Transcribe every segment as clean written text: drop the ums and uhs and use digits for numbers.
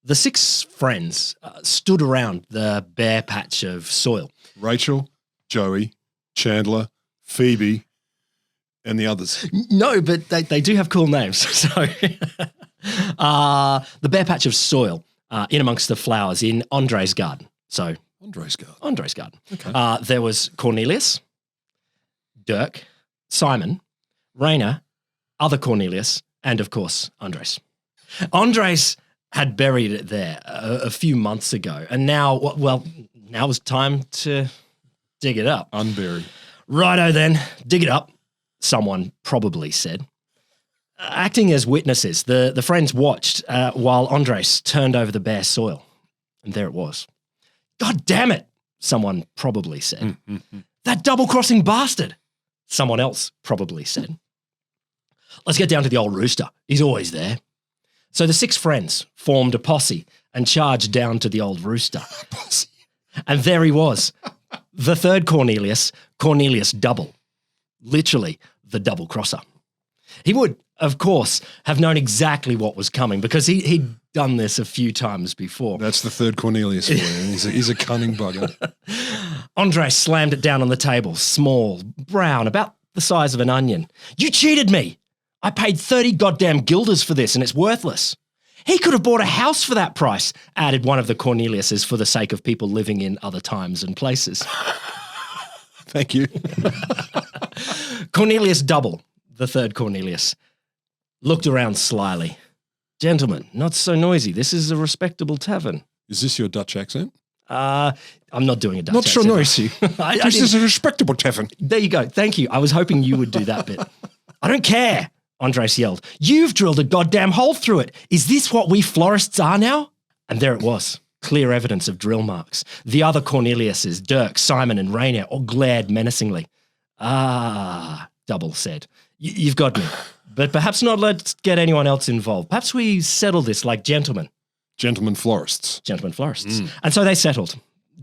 The six friends stood around the bare patch of soil. Rachel, Joey, Chandler, Phoebe, and the others. No, but they do have cool names. So the bare patch of soil in amongst the flowers in Andries' garden. So Andries' garden. Andries' garden. Okay. There was Cornelius, Dirk, Symon, Reynier, other Cornelius, and of course, Andries. Andries had buried it there a few months ago, and now was time to dig it up. Unburied. Righto then, dig it up, someone probably said. Acting as witnesses, the friends watched while Andries turned over the bare soil, and there it was. God damn it, someone probably said. That double-crossing bastard, someone else probably said. Let's get down to the old rooster. He's always there. So the six friends formed a posse and charged down to the old rooster. And there he was, the third Cornelius, Cornelius Double, literally the double crosser. He would, of course, have known exactly what was coming because he'd done this a few times before. That's the third Cornelius for you. He's a cunning bugger. Andries slammed it down on the table, small, brown, about the size of an onion. You cheated me. I paid 30 goddamn guilders for this and it's worthless. He could have bought a house for that price, added one of the Corneliuses for the sake of people living in other times and places. Thank you. Cornelius Double, the third Cornelius, looked around slyly. Gentlemen, not so noisy. This is a respectable tavern. Is this your Dutch accent? I'm not doing a Dutch Not accent. so noisy. This is a respectable tavern. There you go. Thank you. I was hoping you would do that bit. I don't care, Andries yelled. You've drilled a goddamn hole through it. Is this what we florists are now? And there it was, clear evidence of drill marks. The other Corneliuses, Dirk, Symon, and Reynier, all glared menacingly. Ah, Double said. You've got me. But perhaps not let's get anyone else involved. Perhaps we settle this like gentlemen. Gentlemen florists. Gentlemen florists. And so they settled.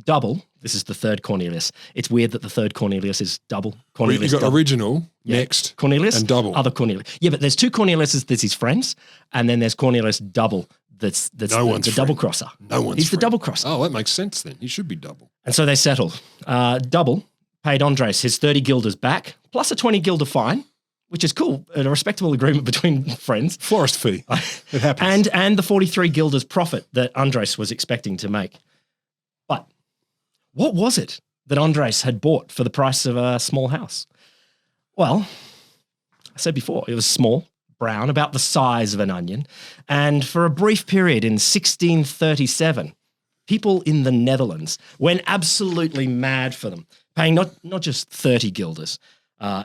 Double, this is the third Cornelius. It's weird that the third Cornelius is double. Cornelius You've got double. original, next, Cornelius, and double. Other Cornelius. Yeah, but there's two Corneliuses, there's his friends, and then there's Cornelius Double, that's No the one's double friend. crosser. No one's He's the friend. double crosser. Oh, that makes sense then. He should be double. And so they settled. Double paid Andries his 30 guilders back, plus a 20 guilder fine, which is cool, a respectable agreement between friends. Florist fee. It happens. And the 43 guilders profit that Andries was expecting to make. But what was it that Andries had bought for the price of a small house? Well, I said before, it was small, brown, about the size of an onion. And for a brief period in 1637, people in the Netherlands went absolutely mad for them, paying not just 30 guilders,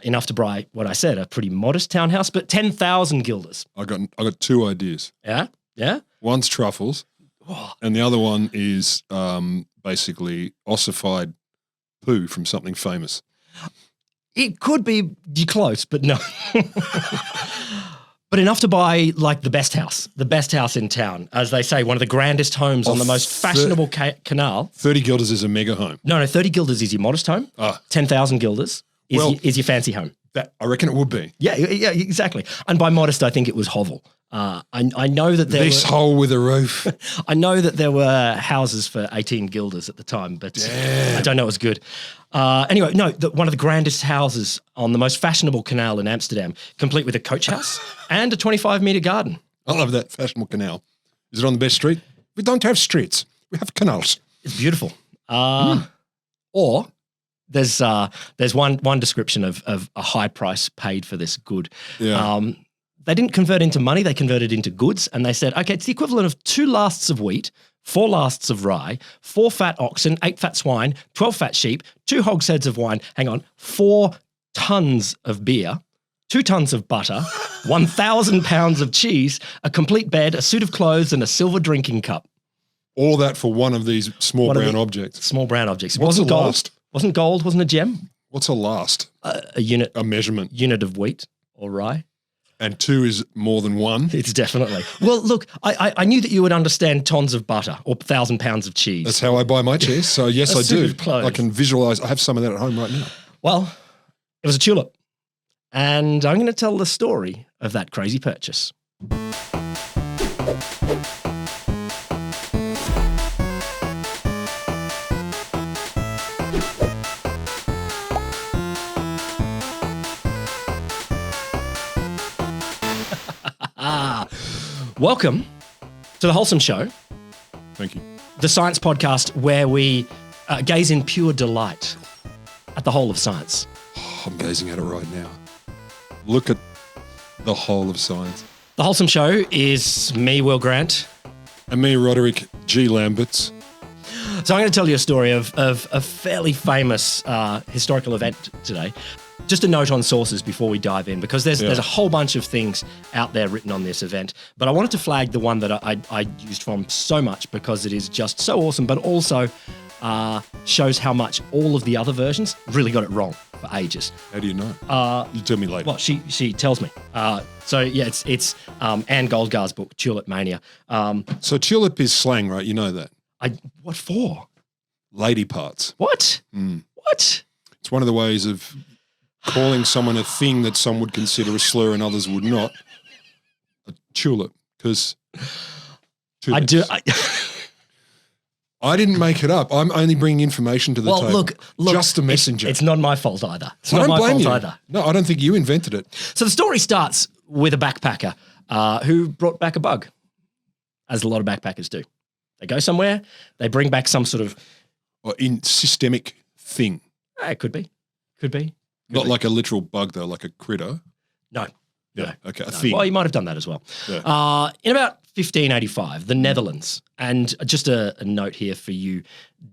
enough to buy what I said, a pretty modest townhouse, but 10,000 guilders. I got two ideas. Yeah? Yeah? One's truffles, and the other one is basically ossified poo from something famous. It could be close, but no. But enough to buy like the best house in town. As they say, one of the grandest homes on the most fashionable canal. 30 guilders is a mega home. No, 30 guilders is your modest home. 10,000 guilders is your fancy home. I reckon it would be. Yeah, exactly. And by modest, I think it was hovel. I know that This hole with a roof. I know that there were houses for 18 guilders at the time, but I don't know it was good. Anyway, no, one of the grandest houses on the most fashionable canal in Amsterdam, complete with a coach house and a 25-metre garden. I love that fashionable canal. Is it on the best street? We don't have streets. We have canals. It's beautiful. Or there's one description of a high price paid for this good. Yeah. They didn't convert into money, they converted into goods, and they said, okay, it's the equivalent of 2 lasts of wheat, 4 lasts of rye, 4 fat oxen, 8 fat swine, 12 fat sheep, 2 hogsheads of wine, 4 tons of beer, 2 tons of butter, 1,000 pounds of cheese, a complete bed, a suit of clothes, and a silver drinking cup. All that for one of these small brown objects. Small brown objects. It What's wasn't a gold. last? Wasn't gold, wasn't a gem. What's a last? A unit. A measurement. Unit of wheat or rye. And 2 is more than 1. It's definitely. Well, look, I knew that you would understand tons of butter or 1,000 pounds of cheese. That's how I buy my cheese. So yes, I suit do. of clothes. I can visualize. I have some of that at home right now. Well, it was a tulip. And I'm going to tell the story of that crazy purchase. Welcome to The Wholesome Show, Thank you. the science podcast where we gaze in pure delight at the whole of science. Oh, I'm gazing at it right now. Look at the whole of science. The Wholesome Show is me, Will Grant. And me, Roderick G. Lamberts. So I'm going to tell you a story of a fairly famous historical event today. Just a note on sources before we dive in, because there's a whole bunch of things out there written on this event. But I wanted to flag the one that I used from so much because it is just so awesome, but also shows how much all of the other versions really got it wrong for ages. How do you know? You tell me later. Well, she tells me. It's Anne Goldgar's book, Tulip Mania. So tulip is slang, right? You know that. What for? Lady parts. What? What? It's one of the ways of calling someone a thing that some would consider a slur and others would not. A tulip, because I didn't make it up. I'm only bringing information to the table. Look, just a messenger. It's not my fault either. It's I not don't my blame fault you. either. No, I don't think you invented it. So the story starts with a backpacker who brought back a bug, as a lot of backpackers do. They go somewhere, they bring back some sort of... Or in systemic thing. It could be. Not like a literal bug, though, like a critter. No. Yeah, no, okay, a no. thing. Well, you might have done that as well. Yeah. In about 1585, the Netherlands, and just a note here for you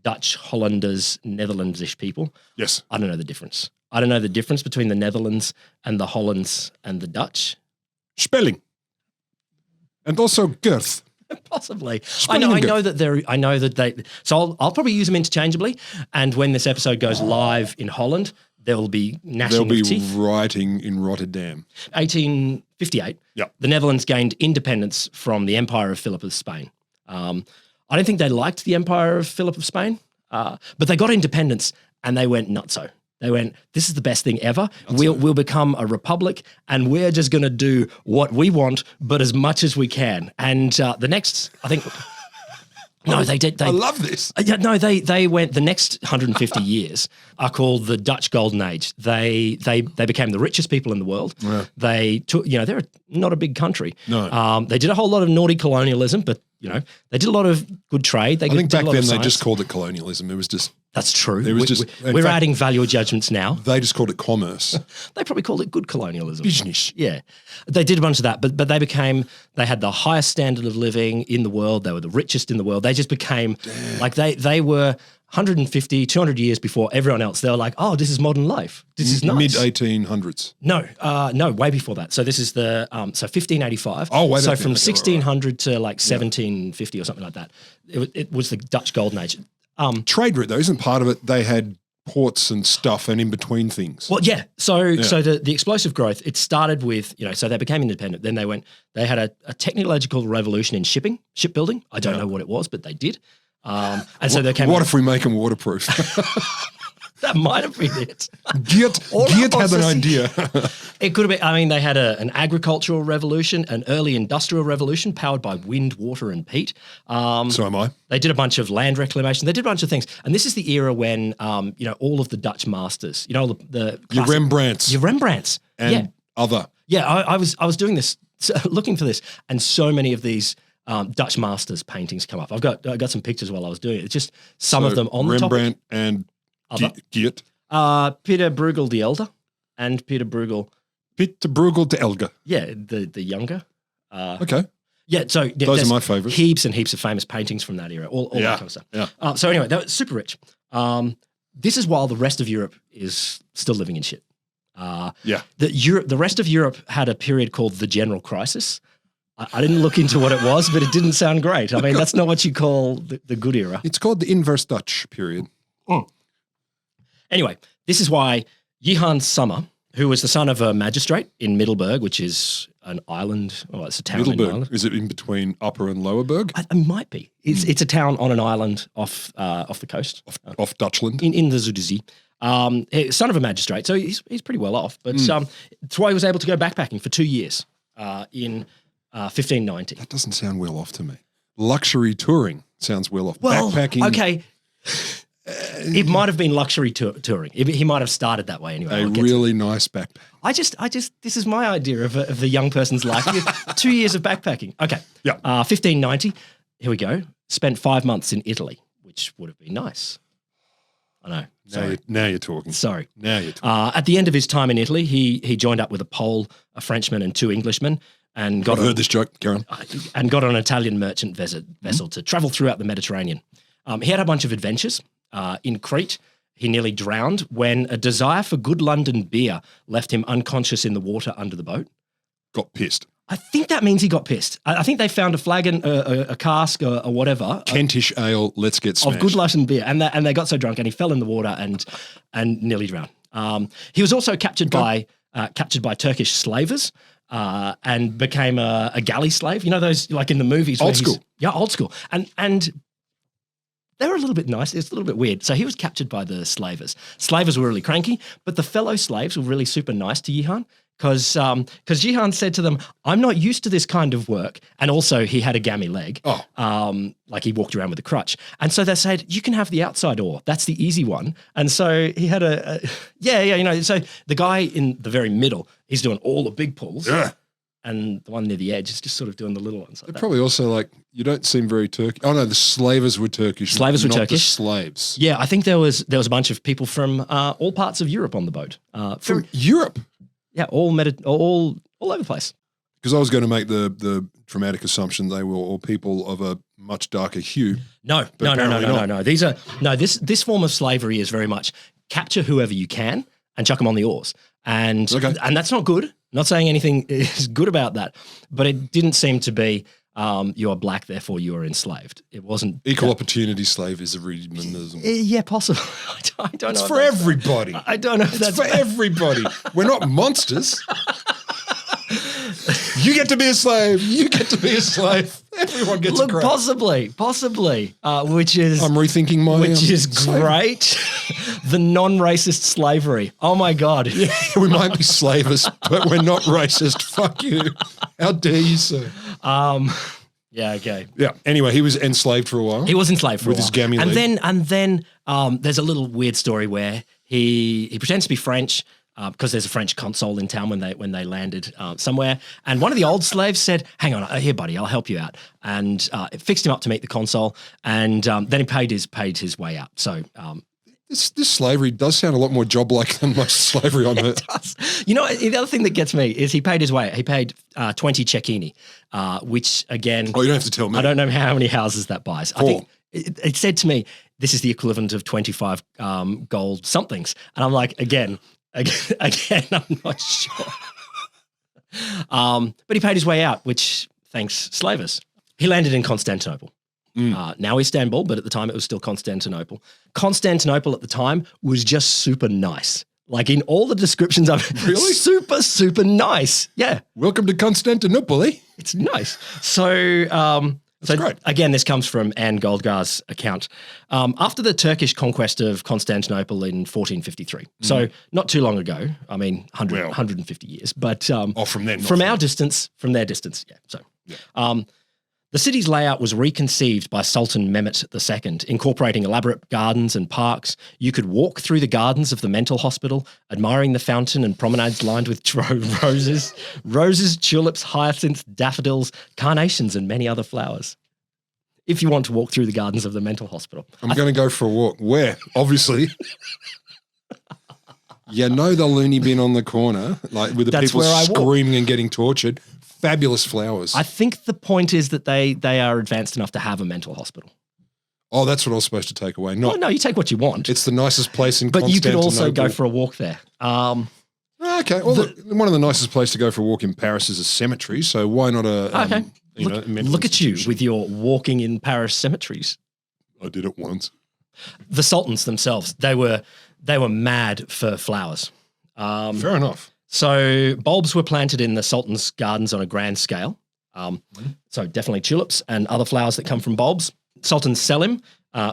Dutch, Hollanders, Netherlands-ish people. Yes. I don't know the difference. I don't know the difference between the Netherlands and the Hollands and the Dutch. Spelling. And also girth. Possibly. Spelling I know that they. So I'll probably use them interchangeably. And when this episode goes live in Holland, there will be gnashing They'll of be teeth. writing in Rotterdam. 1858. Yep. The Netherlands gained independence from the Empire of Philip of Spain. I don't think they liked the Empire of Philip of Spain, but they got independence and they went nutso. They went, this is the best thing ever. We'll become a republic and we're just going to do what we want, but as much as we can. And the next, I think... No, they did. I love this. They went. The next 150 years are called the Dutch Golden Age. They became the richest people in the world. Yeah. They took. They're not a big country. No. They did a whole lot of naughty colonialism, but they did a lot of good trade. I think back then they just just called it colonialism. It was just. That's true. It was just. We're adding value judgments now. They just called it commerce. They probably called it good colonialism. Business. Yeah. They did a bunch of that, but they had the highest standard of living in the world. They were the richest in the world. They just became like they were 150, 200 years before everyone else. They were like, oh, this is modern life. This is nice. Mid-1800s. No, way before that. So this is the 1585. Oh, way So back from then. 1600 to like 1750 or something like that. It was the Dutch Golden Age. Trade route, though, isn't part of it? They had ports and stuff and in between things. Well, yeah. So the explosive growth, it started with, so they became independent. Then they had a technological revolution in shipbuilding. I don't know what it was, but they did. And so they came. What if we make them waterproof? That might have been it. Geert had an idea. It could have been. I mean, they had an agricultural revolution, an early industrial revolution powered by wind, water, and peat. So am I. They did a bunch of land reclamation. They did a bunch of things. And this is the era when, all of the Dutch masters, the Your classic, Rembrandts. And other. Yeah, I was doing this, looking for this, and so many of these Dutch masters paintings come up. I got some pictures while I was doing it. It's just some of them on the topic. Rembrandt and Geert. Peter Bruegel the Elder and Peter Bruegel. Peter Bruegel de Elger. Yeah, the younger. Okay. Yeah, so those are my favourites. Heaps and heaps of famous paintings from that era, all that kind of stuff. Yeah. So anyway, that was super rich. This is while the rest of Europe is still living in shit. The rest of Europe had a period called the General Crisis. I didn't look into what it was, but it didn't sound great. I mean, that's not what you call the good era. It's called the inverse Dutch period. Anyway, this is why Johan Sommer, who was the son of a magistrate in Middelburg, which is an island. Oh, it's a town in Ireland. Is it in between Upper and Lower Berg? It might be. It's a town on an island off the coast. Off Dutchland? In the Zuiderzee. Son of a magistrate, so he's pretty well off. But that's why he was able to go backpacking for 2 years in 1590. That doesn't sound well off to me. Luxury touring sounds well off. Well, backpacking. okay. It might have been luxury touring. He might have started that way anyway. A really nice backpack. I just, this is my idea of the young person's life. 2 years of backpacking. Okay. Yeah. 1590. Here we go. Spent 5 months in Italy, which would have been nice. I know. Sorry. Now you're talking. Sorry. Now you're talking. At the end of his time in Italy, he joined up with a Pole, a Frenchman, and 2 Englishmen, and got I've heard this joke. Carry on. And got on an Italian merchant vessel to travel throughout the Mediterranean. He had a bunch of adventures. In Crete, he nearly drowned when a desire for good London beer left him unconscious in the water under the boat. Got pissed. I think that means he got pissed. I think they found a flagon, a cask, or whatever. Kentish ale, let's get smashed. Of good London beer. And they got so drunk and he fell in the water and nearly drowned. He was also captured by Turkish slavers and became a galley slave. You know those, like in the movies. Old school. Yeah, old school. And they were a little bit nice. It's a little bit weird. So he was captured by the slavers. Slavers were really cranky, but the fellow slaves were really super nice to Jihan because Jihan said to them, I'm not used to this kind of work. And also he had a gammy leg. Like he walked around with a crutch. And so they said, you can have the outside oar. That's the easy one. And so he had so the guy in the very middle, he's doing all the big pulls. Yeah. And the one near the edge is just sort of doing the little ones. Like They're probably also like, you don't seem very Turkish. Oh, no, the slavers were Turkish. Slavers were not Turkish. The slaves. Yeah, I think there was a bunch of people from all parts of Europe on the boat. From Europe? Yeah, all over the place. Because I was going to make the dramatic assumption they were all people of a much darker hue. No. This form of slavery is very much capture whoever you can and chuck them on the oars. And that's not good. Not saying anything is good about that, but it didn't seem to be you are black, therefore you are enslaved. It wasn't equal opportunity slaverism. Yeah, possible. I don't know. It's for everybody. I don't know. If it's for everybody. We're not monsters. You get to be a slave. You get to be a slave. Everyone gets a crack. Possibly, which is I'm rethinking my which is great. The non-racist slavery. Oh my God. Yeah, we might be slavers, but we're not racist. Fuck you. How dare you, sir? Yeah. Okay. Yeah. Anyway, he was enslaved for a while. He was enslaved for a while. With his gammy and leg. then there's a little weird story where he pretends to be French. Because there's a French consul in town when they landed somewhere. And one of the old slaves said, hang on, here, buddy, I'll help you out. And it fixed him up to meet the consul. And then he paid his way out. So this slavery does sound a lot more job-like than most slavery on earth. It does. You know, the other thing that gets me is he paid his way out. He paid 20 cecchini, which again... Oh, you don't have to tell me. I don't know how many houses that buys. 4. I think it said to me, this is the equivalent of 25 gold somethings. And I'm like, Again, I'm not sure. But he paid his way out, which thanks slavers. He landed in Constantinople. Now Istanbul, but at the time it was still Constantinople. Constantinople at the time was just super nice. Like in all the descriptions of it, really? Super, super nice. Yeah. Welcome to Constantinople, eh? It's nice. So... That's great. Again, this comes from Anne Goldgar's account. After the Turkish conquest of Constantinople in 1453, so not too long ago, I mean 150 years, but from then, from our distance, from their distance, yeah. So the city's layout was reconceived by Sultan Mehmet II, incorporating elaborate gardens and parks. You could walk through the gardens of the mental hospital, admiring the fountain and promenades lined with roses, tulips, hyacinths, daffodils, carnations, and many other flowers. If you want to walk through the gardens of the mental hospital. I'm going to go for a walk. Where? Obviously. You know the loony bin on the corner, like with the people screaming and getting tortured. Fabulous flowers. I think the point is that they are advanced enough to have a mental hospital. Oh, that's what I was supposed to take away. No, you take what you want. It's the nicest place in Constantinople. But you could also go Constantinople. for a walk there. Okay. Well, one of the nicest places to go for a walk in Paris is a cemetery. So why not a Look at you with your walking in Paris cemeteries. I did it once. The sultans themselves, they were mad for flowers. Fair enough. So bulbs were planted in the sultan's gardens on a grand scale. So definitely tulips and other flowers that come from bulbs. Sultan Selim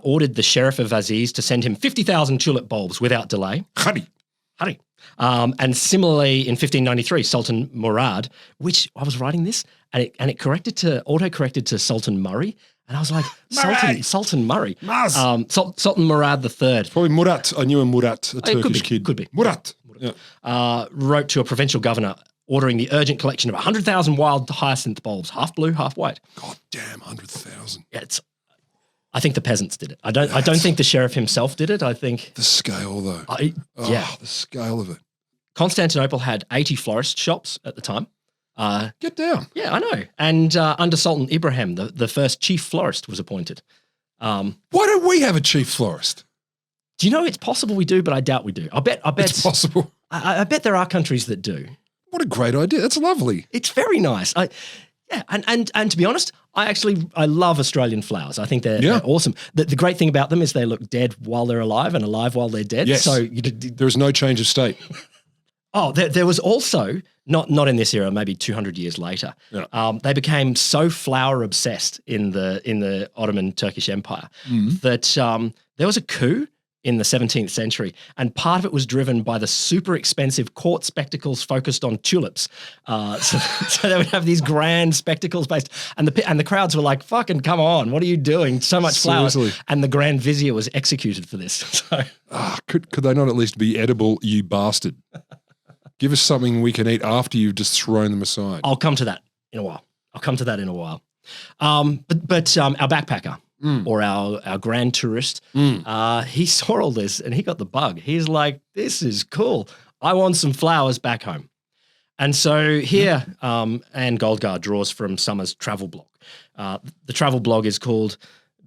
ordered the Sheriff of Aziz to send him 50,000 tulip bulbs without delay. Hurry. And similarly, in 1593, Sultan Murad, which I was writing this, and it auto-corrected to Sultan Murray. And I was like, Sultan Murray. Sultan Murad III. Probably Murat. I knew a Murat, a Turkish kid. Could be. Murat. Yeah. Wrote to a provincial governor ordering the urgent collection of 100,000 wild hyacinth bulbs, half blue, half white. God damn, 100,000. Yeah, I think the peasants did it. I don't think the sheriff himself did it. I think the scale, though. The scale of it. Constantinople had 80 florist shops at the time. Get down. Yeah, I know. And under Sultan Ibrahim, the first chief florist was appointed. Why don't we have a chief florist? Do you know it's possible we do, but I doubt we do. I bet it's possible. I bet there are countries that do. What a great idea. That's lovely. It's very nice. And to be honest, I love Australian flowers. I think they're awesome. The great thing about them is they look dead while they're alive and alive while they're dead. Yes. So there's no change of state. Oh, there was also, not in this era, maybe 200 years later, they became so flower obsessed in the Ottoman Turkish Empire that there was a coup in the 17th century, and part of it was driven by the super expensive court spectacles focused on tulips. So they would have these grand spectacles based, and the crowds were like, "Fucking come on, what are you doing? So much flowers!" Seriously. And the Grand Vizier was executed for this. So, could they not at least be edible, you bastard? Give us something we can eat after you've just thrown them aside. I'll come to that in a while. But our backpacker. Or our grand tourist, he saw all this and he got the bug. He's like, this is cool. I want some flowers back home. And so here, Anne Goldgar draws from Summer's travel blog. The travel blog is called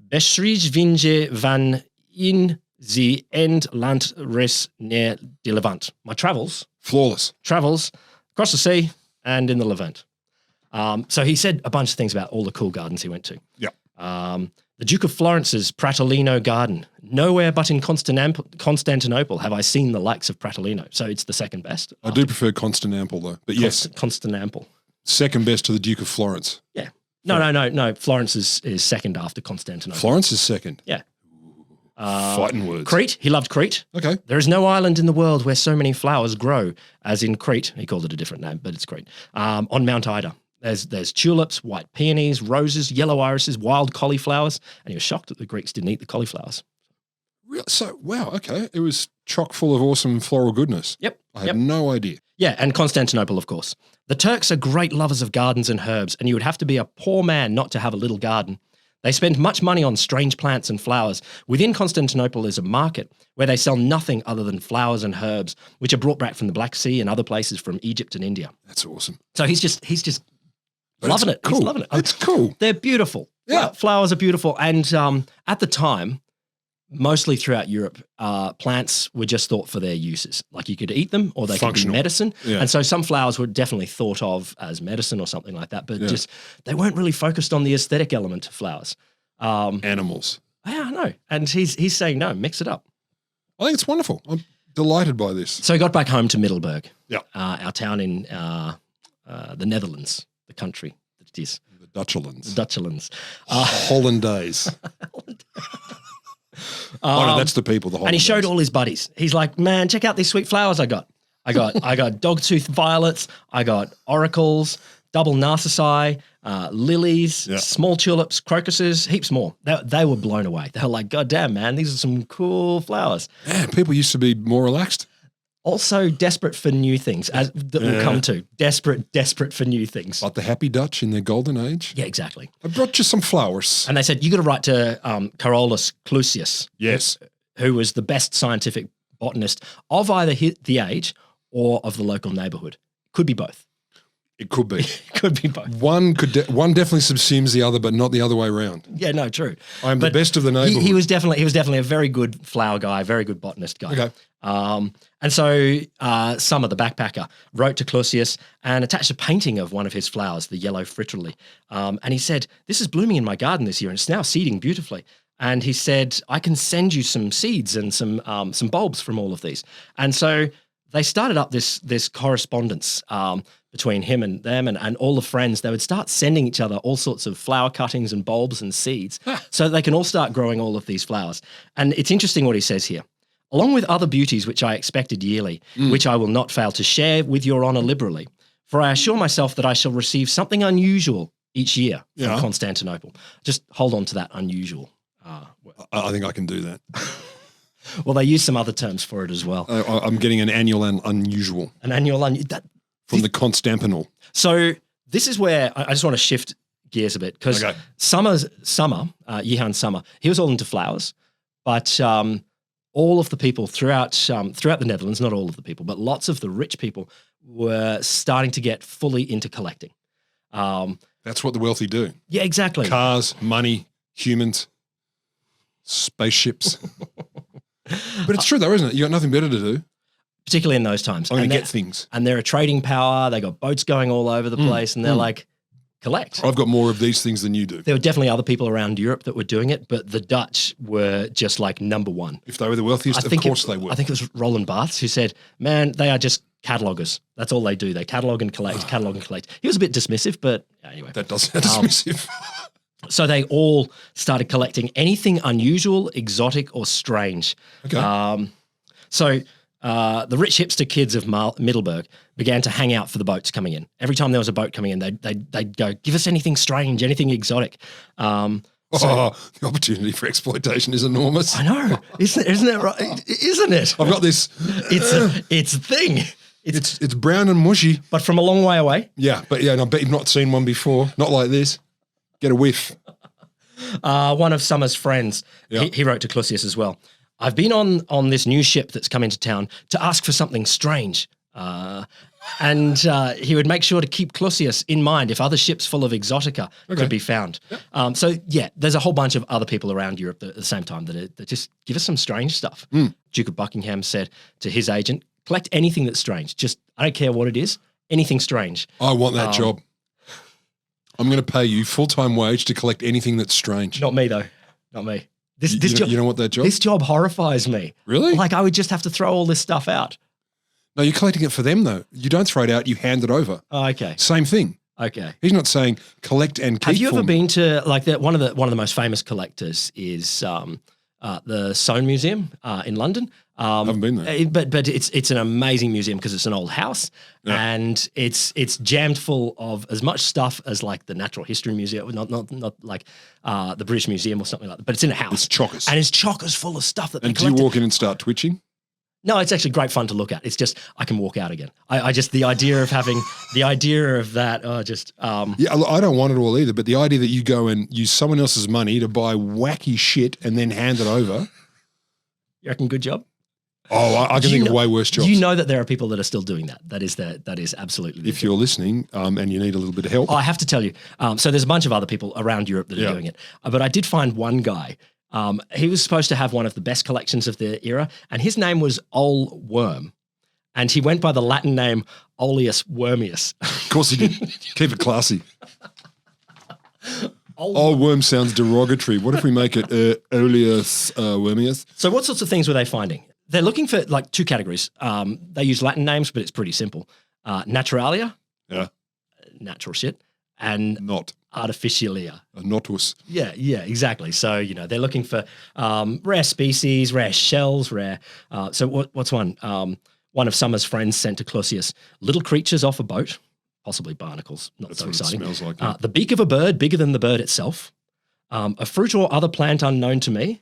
Beschrijf Vinge van in the End Land Res near de Levant. My travels. Flawless. Travels across the sea and in the Levant. So he said a bunch of things about all the cool gardens he went to. Yeah. The Duke of Florence's Pratolino Garden. Nowhere but in Constantinople have I seen the likes of Pratolino. So it's the second best. I do prefer Constantinople, though. But yes. Constantinople. Second best to the Duke of Florence. Yeah. No. Florence is second after Constantinople. Florence is second? Yeah. Fighting words. Crete. He loved Crete. Okay. There is no island in the world where so many flowers grow as in Crete. He called it a different name, but it's Crete. On Mount Ida. There's tulips, white peonies, roses, yellow irises, wild cauliflowers, and he was shocked that the Greeks didn't eat the cauliflowers. So, wow, okay. It was chock full of awesome floral goodness. Yep. I had no idea. Yeah, and Constantinople, of course. The Turks are great lovers of gardens and herbs, and you would have to be a poor man not to have a little garden. They spend much money on strange plants and flowers. Within Constantinople is a market where they sell nothing other than flowers and herbs, which are brought back from the Black Sea and other places from Egypt and India. That's awesome. So he's just loving it. Cool. He's loving it. It's cool. They're beautiful. Yeah. Flowers are beautiful. And at the time, mostly throughout Europe, plants were just thought for their uses. Like you could eat them or they could be medicine. Yeah. And so some flowers were definitely thought of as medicine or something like that, but just they weren't really focused on the aesthetic element of flowers. Animals. Yeah, I know. And he's saying, no, mix it up. I think it's wonderful. I'm delighted by this. So he got back home to Middelburg, our town in the Netherlands, the country that it is. The Dutchlands. The Dutchlands. Hollandaise. No, that's the people, the Hollandaise. And he showed all his buddies. He's like, man, check out these sweet flowers I got. I got dogtooth violets. I got oracles, double narcissi, lilies, small tulips, crocuses, heaps more. They were blown away. They were like, God damn, man, these are some cool flowers. Yeah, people used to be more relaxed. Also desperate for new things, that we'll come to. Desperate for new things. Like the happy Dutch in their golden age. Yeah, exactly. I brought you some flowers. And they said, you got to write to Cornelis Clusius. Yes. Who was the best scientific botanist of either the age or of the local neighborhood. Could be both. It could be. Could be both. One definitely subsumes the other, but not the other way around. Yeah, no, true. I'm the best of the neighborhood. He was definitely a very good flower guy, very good botanist guy. Okay. And so Summer, the backpacker, wrote to Clusius and attached a painting of one of his flowers, the yellow fritillary. And he said, this is blooming in my garden this year and it's now seeding beautifully. And he said, I can send you some seeds and some bulbs from all of these. And so they started up this correspondence between him and them and all the friends. They would start sending each other all sorts of flower cuttings and bulbs and seeds so they can all start growing all of these flowers. And it's interesting what he says here. along with other beauties which I expected yearly, which I will not fail to share with your honour liberally. For I assure myself that I shall receive something unusual each year from Constantinople. Just hold on to that unusual. I think I can do that. Well, they use some other terms for it as well. I'm getting an annual and unusual. An annual from the Constantinople. So this is where I just want to shift gears a bit because Johann Summer, he was all into flowers, but all of the people throughout the Netherlands, not all of the people, but lots of the rich people were starting to get fully into collecting. That's what the wealthy do. Yeah, exactly. Cars, money, humans, spaceships. But it's true though, isn't it? You got nothing better to do. Particularly in those times. I'm going to get things. And they're a trading power. They got boats going all over the place and they're like, collect. I've got more of these things than you do. There were definitely other people around Europe that were doing it, but the Dutch were just like number one. If they were the wealthiest, of course they were. I think it was Roland Barthes who said, man, they are just catalogers. That's all they do. They catalog and collect, catalog and collect. He was a bit dismissive, but anyway. That does sound dismissive. So they all started collecting anything unusual, exotic, or strange. Okay. So the rich hipster kids of Middelburg began to hang out for the boats coming in. Every time there was a boat coming in, they'd go, give us anything strange, anything exotic. The opportunity for exploitation is enormous. I know. Isn't it right? Isn't it? I've got this. It's a thing. It's brown and mushy. But from a long way away. Yeah, and I bet you've not seen one before. Not like this. Get a whiff. One of Summer's friends, he wrote to Clusius as well. I've been on this new ship that's come into town to ask for something strange. And he would make sure to keep Clusius in mind if other ships full of exotica could be found. Yep. There's a whole bunch of other people around Europe at the same time that just give us some strange stuff. Duke of Buckingham said to his agent, collect anything that's strange. Just, I don't care what it is, anything strange. I want that job. I'm going to pay you full-time wage to collect anything that's strange. Not me, though. Not me. You don't want that job? This job horrifies me. Really? Like, I would just have to throw all this stuff out. No, you're collecting it for them, though. You don't throw it out, you hand it over. Oh, okay. Same thing. Okay. He's not saying collect and keep. Have you ever been to, like, one of the most famous collectors is the Soane Museum in London. I haven't been there. But it's an amazing museum because it's an old house and it's jammed full of as much stuff as like the Natural History Museum, not like the British Museum or something like that. But it's in a house. It's chockers. And it's chockers full of stuff that they collected. And do you walk in and start twitching? No, it's actually great fun to look at. It's just I can walk out again. I just the idea of having the idea of that. Yeah, I don't want it all either. But the idea that you go and use someone else's money to buy wacky shit and then hand it over. You reckon good job? Oh, I can think of way worse jobs. You know that there are people that are still doing that. That is absolutely. If you're listening and you need a little bit of help, I have to tell you. So there's a bunch of other people around Europe that are doing it, but I did find one guy. He was supposed to have one of the best collections of the era, and his name was Ol Worm, and he went by the Latin name Oleus Wormius. Of course he did. Keep it classy. Old worm sounds derogatory. What if we make it Oleus Wormius? So what sorts of things were they finding? They're looking for like two categories. They use Latin names, but it's pretty simple. Naturalia, natural shit, and not artificialia. Notus. Yeah, exactly. So, they're looking for rare species, rare shells, rare. So what's one? One of Summer's friends sent to Clusius, little creatures off a boat, possibly barnacles, not That's so what exciting. It smells like. The beak of a bird, bigger than the bird itself. A fruit or other plant unknown to me.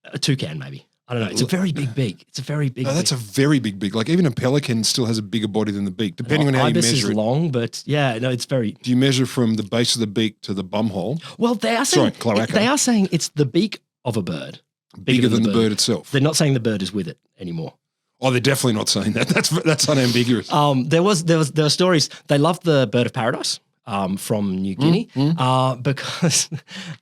A toucan, maybe. I don't know. It's a very big beak. It's a very big beak. That's a very big beak. Like even a pelican still has a bigger body than the beak, depending on how you measure it. Ibis is long, but it's very... Do you measure from the base of the beak to the bum hole? Well, they are saying... cloaca. They are saying it's the beak of a bird. Bigger than the bird itself. They're not saying the bird is with it anymore. Oh, they're definitely not saying that. That's unambiguous. There were stories. They loved the bird of paradise. From New Guinea, because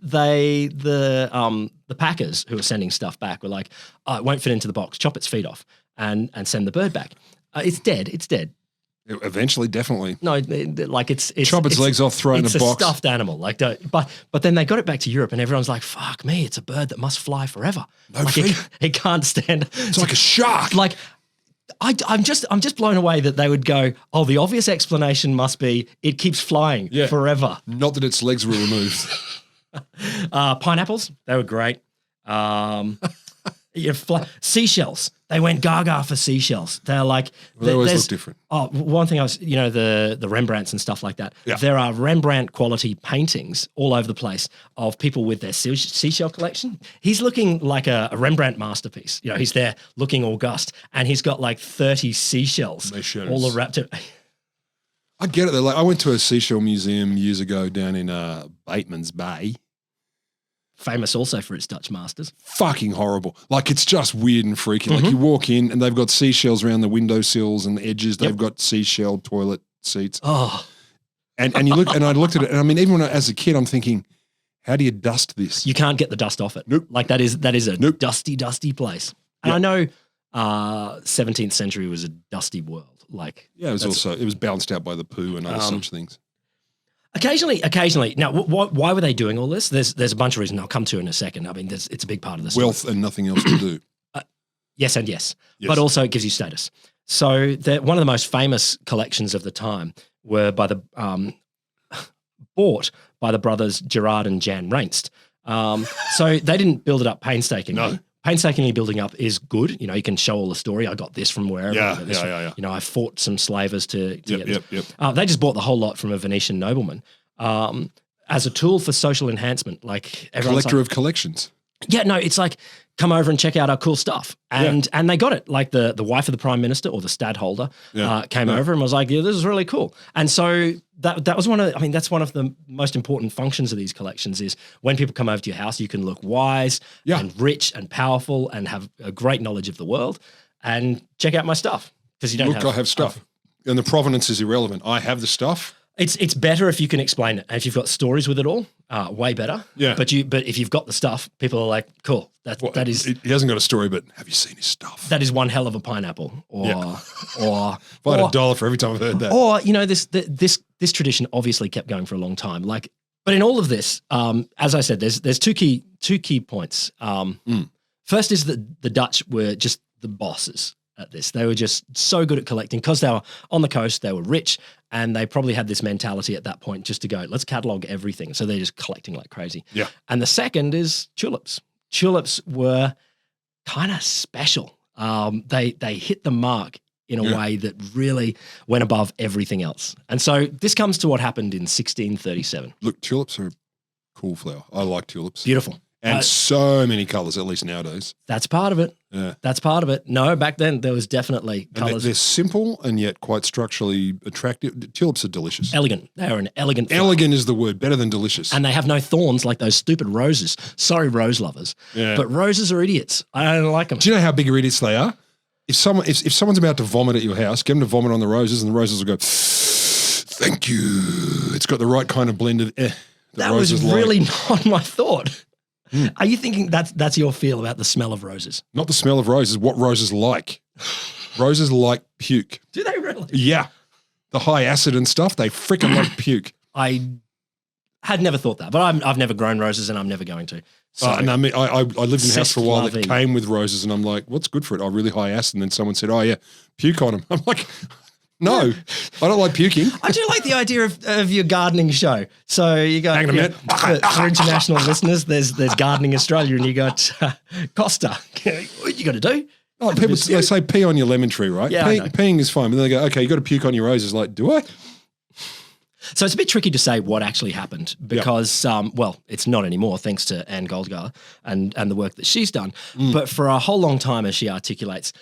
the packers who were sending stuff back were like, it won't fit into the box, chop its feet off and send the bird back. It's dead. Eventually, definitely. No, it's chop its legs off, throw it in a box. It's a stuffed animal. But then they got it back to Europe, and everyone's like, "Fuck me, it's a bird that must fly forever. No feet. It can't stand. It's like a shark. Like." I'm just blown away that they would go, the obvious explanation must be it keeps flying forever. Not that its legs were removed. Pineapples, they were great. Seashells. They went gaga for seashells. They're like They always look different. Oh, one thing the Rembrandts and stuff like that. Yeah. There are Rembrandt quality paintings all over the place of people with their seashell collection. He's looking like a Rembrandt masterpiece. He's there looking august, and he's got like 30 seashells all wrapped up. I get it. Like, I went to a seashell museum years ago down in Bateman's Bay. Famous also for its Dutch masters. Fucking horrible. Like, it's just weird and freaky. Like, you walk in and they've got seashells around the windowsills and the edges. They've got seashell toilet seats. Oh. And you look, and I looked at it, and I mean, even as a kid, I'm thinking, how do you dust this? You can't get the dust off it. Nope. Like, that is a dusty, dusty place. And I know 17th century was a dusty world. Like, yeah, it was balanced out by the poo and other such things. Occasionally. Now, why were they doing all this? There's a bunch of reasons I'll come to in a second. I mean, it's a big part of this. Wealth and nothing else to do. Yes and yes. But also it gives you status. So one of the most famous collections of the time were bought by the brothers Gerard and Jan Reinst. So they didn't build it up painstakingly. No. Painstakingly building up is good. You can show all the story. I got this from wherever. Yeah. I fought some slavers to get this. Yep. They just bought the whole lot from a Venetian nobleman as a tool for social enhancement. Like Collector of collections. Yeah, no, it's like, come over and check out our cool stuff. And they got it. Like the wife of the prime minister or the stadholder came over and was like, yeah, this is really cool. And so that was that's one of the most important functions of these collections is when people come over to your house, you can look wise and rich and powerful and have a great knowledge of the world and check out my stuff. Because you don't I have stuff. And the provenance is irrelevant. I have the stuff. It's better if you can explain it. And if you've got stories with it all, way better. Yeah. But if you've got the stuff, people are like, cool. That is. He hasn't got a story, but have you seen his stuff? That is one hell of a pineapple. Or if I had $1 for every time I've heard that. Or this tradition obviously kept going for a long time. Like, but in all of this, as I said, there's two key points. First is that the Dutch were just the bosses at this. They were just so good at collecting because they were on the coast, they were rich, and they probably had this mentality at that point just to go, let's catalog everything. So they're just collecting like crazy. Yeah. And the second is tulips. Tulips were kind of special. They hit the mark in a way that really went above everything else. And so this comes to what happened in 1637. Look, tulips are a cool flower. I like tulips. Beautiful. And so many colours, at least nowadays. That's part of it. Yeah. That's part of it. No, back then there was definitely colours. They're simple and yet quite structurally attractive. Tulips are delicious. Elegant. They are an elegant flower. Elegant is the word, better than delicious. And they have no thorns like those stupid roses. Sorry, rose lovers. Yeah. But roses are idiots. I don't like them. Do you know how big idiots they are? If someone's about to vomit at your house, get them to vomit on the roses and the roses will go, thank you. It's got the right kind of blend of that was really not my thought. Are you thinking that's your feel about the smell of roses? Not the smell of roses, what roses like. Roses like puke. Do they really? Yeah. The high acid and stuff, they freaking like puke. I had never thought that, but I've never grown roses and I'm never going to. So, I lived in a house for a while that came with roses and I'm like, what's good for it? Oh, really high acid. And then someone said, oh yeah, puke on them. I'm like, no, I don't like puking. I do like the idea of your gardening show. So you got hang on a minute. For international listeners, there's Gardening Australia, and you got Costa. What you got to do? Oh, people they say pee on your lemon tree, right? Yeah, peeing is fine, but then they go, okay, you got to puke on your roses. Like, do I? So it's a bit tricky to say what actually happened because, it's not anymore thanks to Anne Goldgar and the work that she's done. But for a whole long time, as she articulates,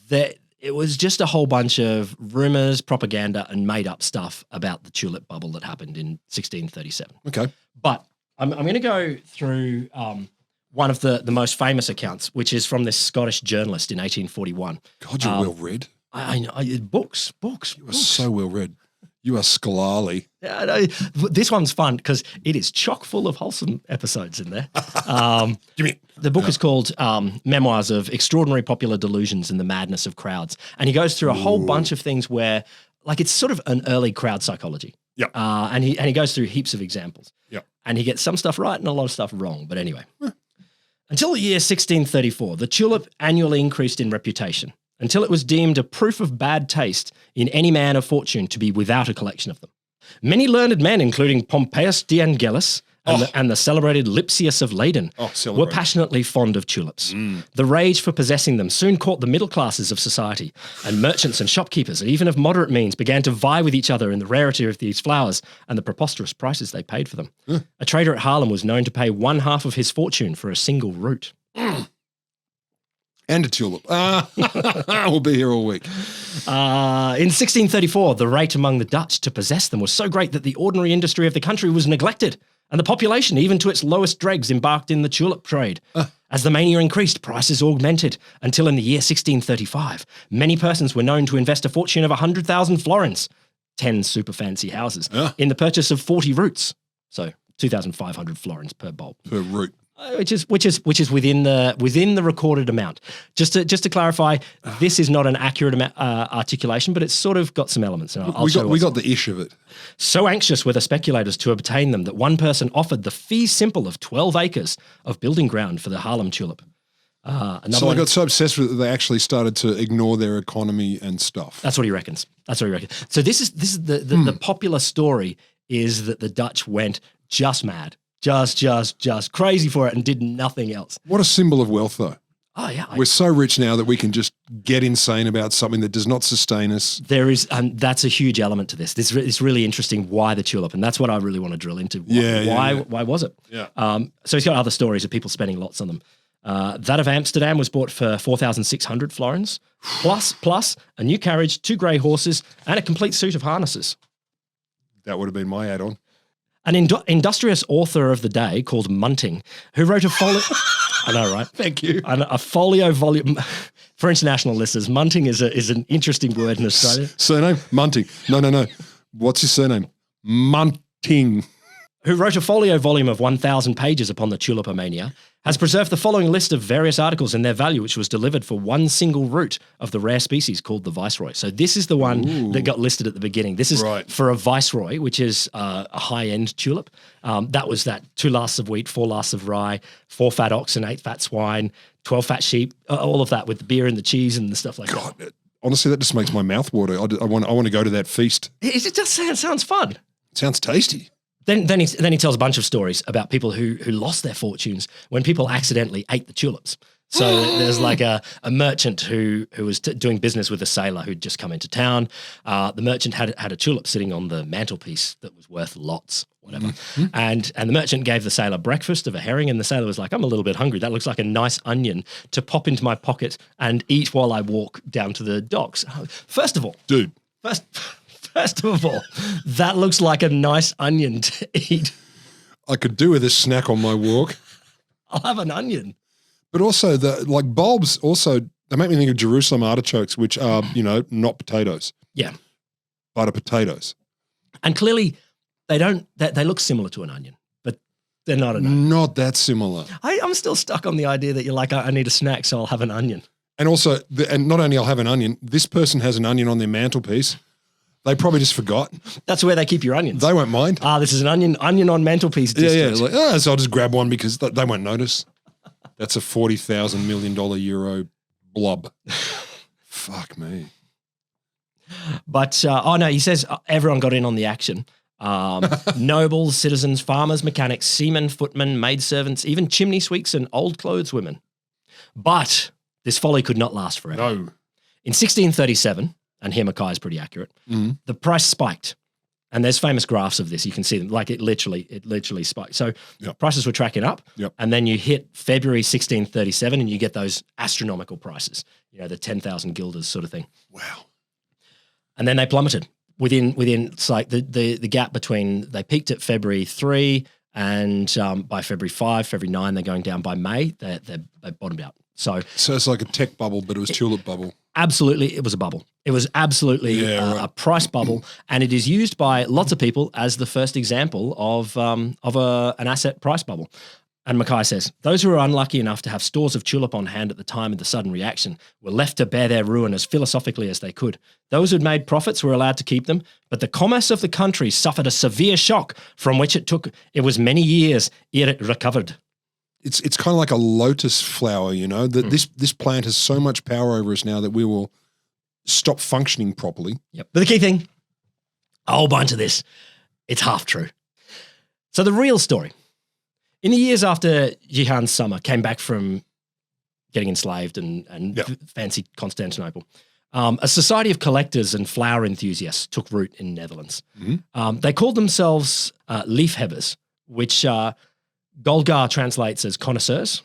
that it was just a whole bunch of rumors, propaganda, and made-up stuff about the tulip bubble that happened in 1637. Okay. But I'm going to go through one of the most famous accounts, which is from this Scottish journalist in 1841. God, you're well-read. I know. Books. You are so well-read. You are scholarly. Yeah, no, this one's fun because it is chock full of wholesome episodes in there. The book is called Memoirs of Extraordinary Popular Delusions and the Madness of Crowds. And he goes through a whole bunch of things where, like, it's sort of an early crowd psychology. Yeah. And he goes through heaps of examples. Yeah. And he gets some stuff right and a lot of stuff wrong. But anyway. Until the year 1634, the tulip annually increased in reputation until it was deemed a proof of bad taste in any man of fortune to be without a collection of them. Many learned men, including Pompeius de Angelis and the celebrated Lipsius of Leyden were passionately fond of tulips. The rage for possessing them soon caught the middle classes of society, and merchants and shopkeepers, even of moderate means, began to vie with each other in the rarity of these flowers and the preposterous prices they paid for them. A trader at Haarlem was known to pay 1/2 of his fortune for a single root. And a tulip. We'll be here all week. In 1634, the rate among the Dutch to possess them was so great that the ordinary industry of the country was neglected, and the population, even to its lowest dregs, embarked in the tulip trade. As the mania increased, prices augmented, until in the year 1635, many persons were known to invest a fortune of 100,000 florins, 10 super fancy houses, in the purchase of 40 roots. So 2,500 florins per bulb. Per root. Which is within the recorded amount. Just to clarify, this is not an accurate articulation, but it's sort of got some elements. We got the ish of it. So anxious were the speculators to obtain them that one person offered the fee simple of 12 acres of building ground for the Haarlem tulip. So they got so obsessed with it that they actually started to ignore their economy and stuff. That's what he reckons. So this is the popular story is that the Dutch went just mad. Just crazy for it and did nothing else. What a symbol of wealth, though. Oh, yeah. We're so rich now that we can just get insane about something that does not sustain us. There is, and that's a huge element to this. It's really interesting why the tulip, and that's what I really want to drill into. Why was it? Yeah. So he's got other stories of people spending lots on them. That of Amsterdam was bought for 4,600 florins, plus a new carriage, 2 grey horses, and a complete suit of harnesses. That would have been my add-on. An industrious author of the day called Munting, who wrote a folio... I know, right? Thank you. A folio volume... For international listeners, Munting is an interesting word in Australia. Surname? Munting. No. What's his surname? Munting. Who wrote a folio volume of 1,000 pages upon the tulipomania, has preserved the following list of various articles and their value, which was delivered for one single root of the rare species called the Viceroy. So this is the one that got listed at the beginning. This is for a Viceroy, which is a high-end tulip. That was 2 lasts of wheat, 4 lasts of rye, 4 fat oxen, 8 fat swine, 12 fat sheep, all of that with the beer and the cheese and the stuff like that. Honestly, that just makes my mouth water. I want to go to that feast. It just sounds fun. It sounds tasty. Then he tells a bunch of stories about people who lost their fortunes when people accidentally ate the tulips. So there's like a merchant who was doing business with a sailor who'd just come into town. The merchant had a tulip sitting on the mantelpiece that was worth lots, whatever. Mm-hmm. And the merchant gave the sailor breakfast of a herring, and the sailor was like, I'm a little bit hungry. That looks like a nice onion to pop into my pocket and eat while I walk down to the docks. First of all, dude. First of all, that looks like a nice onion to eat. I could do with a snack on my walk. I'll have an onion. But also, bulbs also, they make me think of Jerusalem artichokes, which are, not potatoes. Yeah. But are potatoes. And clearly, they look similar to an onion, but they're not an onion. Not that similar. I'm still stuck on the idea that you're like, I need a snack, so I'll have an onion. And also, and not only I'll have an onion, this person has an onion on their mantelpiece. They probably just forgot. That's where they keep your onions. They won't mind. This is an onion on mantelpiece district. Yeah. So I'll just grab one because they won't notice. That's a $40,000 million euro blob. Fuck me. But, he says everyone got in on the action. Nobles, citizens, farmers, mechanics, seamen, footmen, maidservants, even chimney sweeps and old clothes women. But this folly could not last forever. No. In 1637, and here Mackay is pretty accurate, the price spiked. And there's famous graphs of this. You can see them. Like it literally spiked. So prices were tracking up. Yep. And then you hit February 1637 and you get those astronomical prices, the 10,000 guilders sort of thing. Wow. And then they plummeted within it's like the gap between, they peaked at February 3 and by February 5, February 9, they're going down by May. They bottomed out. So it's like a tech bubble, but it was tulip bubble. Absolutely, it was a bubble. It was absolutely a price bubble, and it is used by lots of people as the first example of an asset price bubble. And Mackay says, those who were unlucky enough to have stores of tulip on hand at the time of the sudden reaction were left to bear their ruin as philosophically as they could. Those who'd made profits were allowed to keep them, but the commerce of the country suffered a severe shock from which it was many years ere it recovered. It's kind of like a lotus flower, that this plant has so much power over us now that we will stop functioning properly. Yep. But the key thing, a whole bunch of this, it's half true. So the real story In the years after Jehan's summer came back from getting enslaved and fancy Constantinople, a society of collectors and flower enthusiasts took root in Netherlands. They called themselves liefhebbers, which Golgar translates as connoisseurs.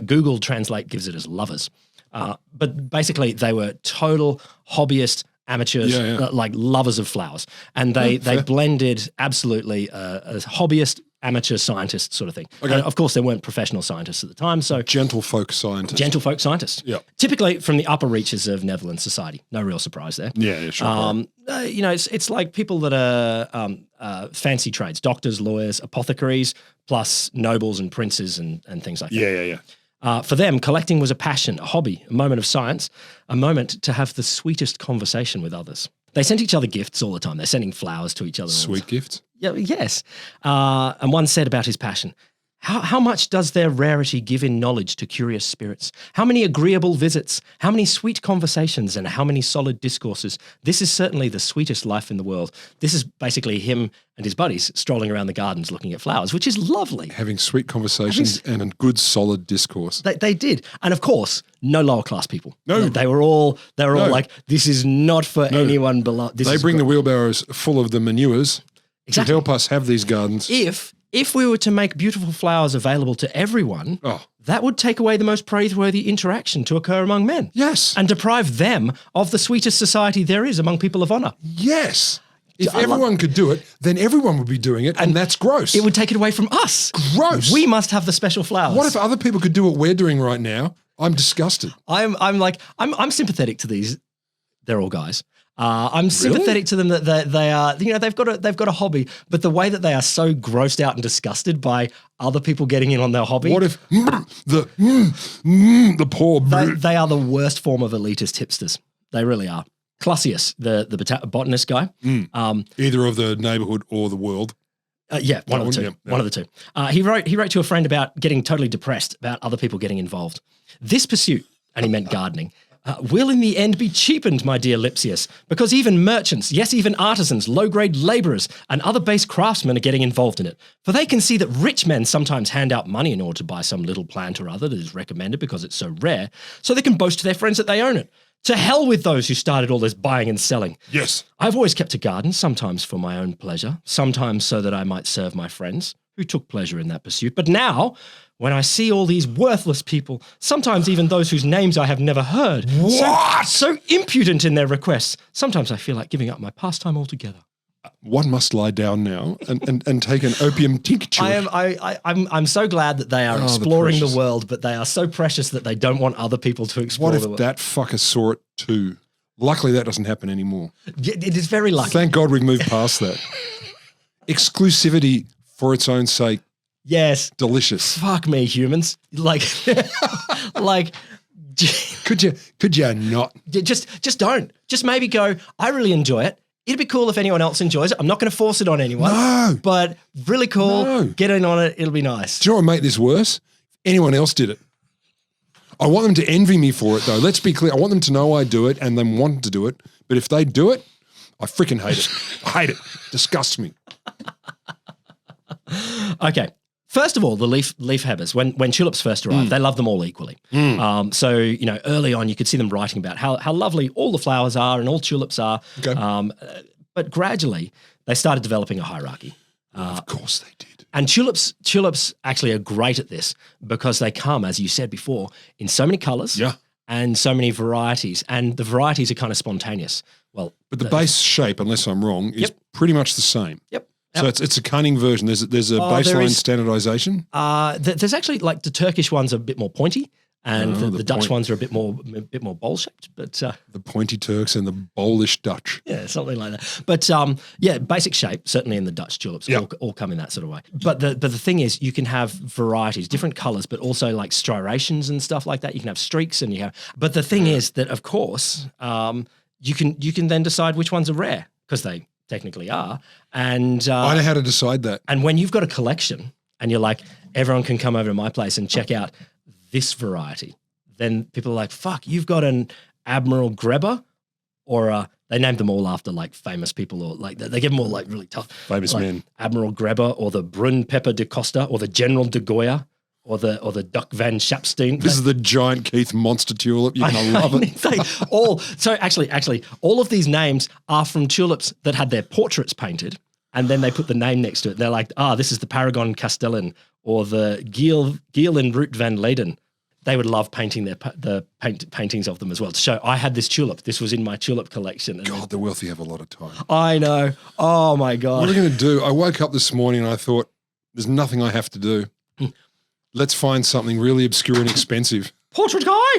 Google Translate gives it as lovers. But basically, they were total hobbyist amateurs, like lovers of flowers. And they blended absolutely a hobbyist, amateur scientist sort of thing. Okay. And of course, there weren't professional scientists at the time. So gentlefolk scientists. Gentlefolk scientists. Yeah. Typically from the upper reaches of Netherlands society. No real surprise there. Yeah, sure. It's like people that are fancy trades, doctors, lawyers, apothecaries, plus nobles and princes and things like that. Yeah. For them, collecting was a passion, a hobby, a moment of science, a moment to have the sweetest conversation with others. They sent each other gifts all the time. They're sending flowers to each other. Sweet gifts? Yeah, yes. And one said about his passion, how much does their rarity give in knowledge to curious spirits? How many agreeable visits? How many sweet conversations and how many solid discourses? This is certainly the sweetest life in the world. This is basically him and his buddies strolling around the gardens looking at flowers, which is lovely. Having sweet conversations and a good solid discourse. They did. And of course, no lower class people. No. They were all like, this is not for anyone below. They bring the wheelbarrows full of the manures to help us have these gardens. If we were to make beautiful flowers available to everyone, that would take away the most praiseworthy interaction to occur among men. Yes. And deprive them of the sweetest society there is among people of honor. Yes. If everyone could do it, then everyone would be doing it, and that's gross. It would take it away from us. Gross. We must have the special flowers. What if other people could do what we're doing right now? I'm disgusted. I'm I'm sympathetic to these. They're all guys. I'm sympathetic to them that they are, they've got a hobby, but the way that they are so grossed out and disgusted by other people getting in on their hobby. What if the poor they are the worst form of elitist hipsters. They really are. Clusius, the botanist guy. Either of the neighborhood or the world. One of the two. Yeah. One of the two. He wrote to a friend about getting totally depressed about other people getting involved. This pursuit, and he meant gardening, will in the end be cheapened, my dear Lipsius, because even merchants, yes, even artisans, low-grade labourers, and other base craftsmen are getting involved in it. For they can see that rich men sometimes hand out money in order to buy some little plant or other that is recommended because it's so rare, so they can boast to their friends that they own it. To hell with those who started all this buying and selling. Yes. I've always kept a garden, sometimes for my own pleasure, sometimes so that I might serve my friends who took pleasure in that pursuit. But now, when I see all these worthless people, sometimes even those whose names I have never heard, so impudent in their requests, sometimes I feel like giving up my pastime altogether. One must lie down now and take an opium tincture. I'm so glad that they are exploring the world, but they are so precious that they don't want other people to explore the world. What if that fucker saw it too? Luckily, that doesn't happen anymore. It is very lucky. Thank God we've moved past that. Exclusivity for its own sake. Yes. Delicious. Fuck me, humans. Like, could you not? Just don't. Just maybe go, I really enjoy it. It'd be cool if anyone else enjoys it. I'm not going to force it on anyone. No. But really cool. No. Get in on it. It'll be nice. Do you know what would make this worse? Anyone else did it. I want them to envy me for it, though. Let's be clear. I want them to know I do it and them want to do it. But if they do it, I freaking hate it. I hate it. Disgusts me. Okay. First of all, the leaf hebbers, when tulips first arrived, they loved them all equally. So, early on you could see them writing about how lovely all the flowers are and all tulips are. Okay. But gradually they started developing a hierarchy. Of course they did. And tulips actually are great at this because they come, as you said before, in so many colours and so many varieties. And the varieties are kind of spontaneous. Well, but the base shape, unless I'm wrong, is pretty much the same. Yep. So it's a cunning version. There's a baseline standardization. There's actually like the Turkish ones are a bit more pointy, and the Dutch ones are a bit more bowl shaped. But the pointy Turks and the bowlish Dutch. Yeah, something like that. But basic shape certainly in the Dutch tulips all come in that sort of way. But the thing is, you can have varieties, different colours, but also like striations and stuff like that. You can have streaks, and you have. But the thing is that of course you can then decide which ones are rare because they technically are. And I know how to decide that. And when you've got a collection and you're like, everyone can come over to my place and check out this variety, then people are like, fuck, you've got an Admiral Greba or they named them all after like famous people, or like they give them all like really tough Famous like men. Admiral Grebber, or the Brun Pepper de Costa, or the General de Goya, or the Duck van Schapstein. This is the giant Keith monster tulip. You're going to love it. Actually, all of these names are from tulips that had their portraits painted, and then they put the name next to it. They're like, this is the Paragon Castellan, or the Giel en Root van Leyden. They would love painting paintings of them as well to show I had this tulip. This was in my tulip collection. And God, the wealthy have a lot of time. I know. Oh my God. What are we going to do? I woke up this morning and I thought, there's nothing I have to do. Let's find something really obscure and expensive. Portrait guy,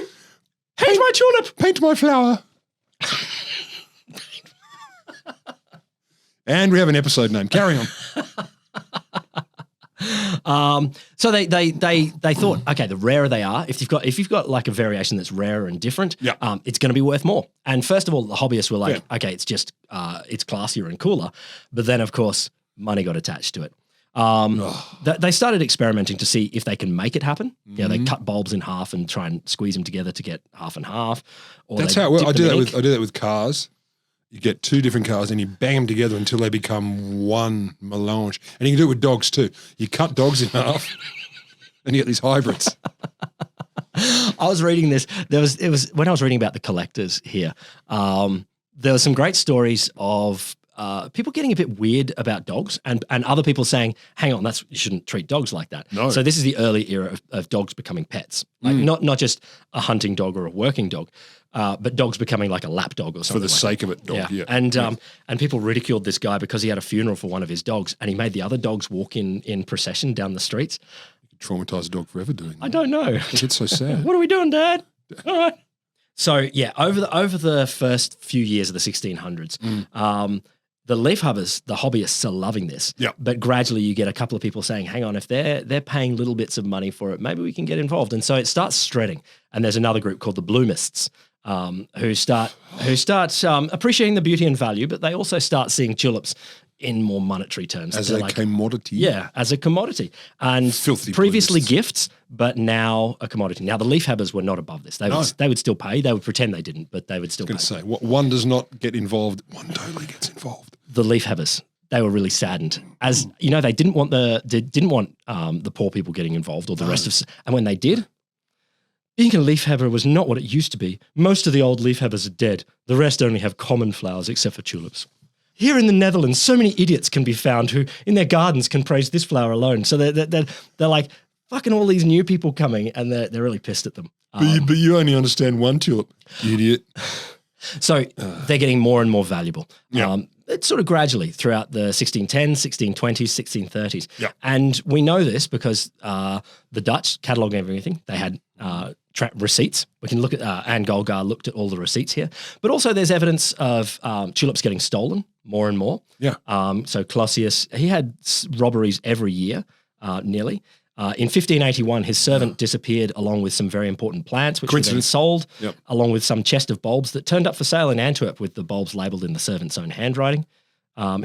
paint my tulip. Paint my flower. And we have an episode name. Carry on. So they thought, okay, the rarer they are, if you've got like a variation that's rarer and different, it's going to be worth more. And first of all, the hobbyists were like, okay, it's just it's classier and cooler. But then, of course, money got attached to it. They started experimenting to see if they can make it happen. Yeah, they cut bulbs in half and try and squeeze them together to get half and half. Or that's how it works. I do that with cars. You get two different cars and you bang them together until they become one melange. And you can do it with dogs too. You cut dogs in half and you get these hybrids. I was reading this. It was when I was reading about the collectors here. There were some great stories of people getting a bit weird about dogs, and other people saying, "Hang on, you shouldn't treat dogs like that." No. So this is the early era of dogs becoming pets, like not just a hunting dog or a working dog, but dogs becoming like a lap dog or something. For the sake of it, dog. Yeah. And people ridiculed this guy because he had a funeral for one of his dogs, and he made the other dogs walk in procession down the streets. Traumatise a dog forever doing that. I don't know. It's so sad. What are we doing, Dad? All right. So yeah, over the first few years of the 1600s, the leaf hubbers, the hobbyists, are loving this. Yeah. But gradually, you get a couple of people saying, "Hang on, if they're paying little bits of money for it, maybe we can get involved." And so it starts spreading. And there's another group called the Bloomists, who start appreciating the beauty and value, but they also start seeing tulips in more monetary terms. As a commodity. Yeah, as a commodity. And filthy previously Bloomists. Gifts, but now a commodity. Now, the leaf hubbers were not above this. They would still pay. They would pretend they didn't, but they would still pay. I was going to say, one does not get involved, one totally gets involved. The leaf hubbers, they were really saddened. As you know, they didn't want the poor people getting involved or the rest of. And when they did, being a leaf hubber was not what it used to be. Most of the old leaf hubbers are dead. The rest only have common flowers, except for tulips. Here in the Netherlands, so many idiots can be found who, in their gardens, can praise this flower alone. So they're like fucking all these new people coming, and they're really pissed at them. But you only understand one tulip, idiot. So they're getting more and more valuable. Yeah. It's sort of gradually throughout the 1610s, 1620s, 1630s. Yeah. And we know this because the Dutch cataloguing everything. They had receipts. We can look at Anne Golgar looked at all the receipts here. But also there's evidence of tulips getting stolen more and more. Yeah. So Clausius, he had robberies every year, nearly. In 1581, his servant disappeared along with some very important plants, which were then sold, along with some chest of bulbs that turned up for sale in Antwerp with the bulbs labelled in the servant's own handwriting.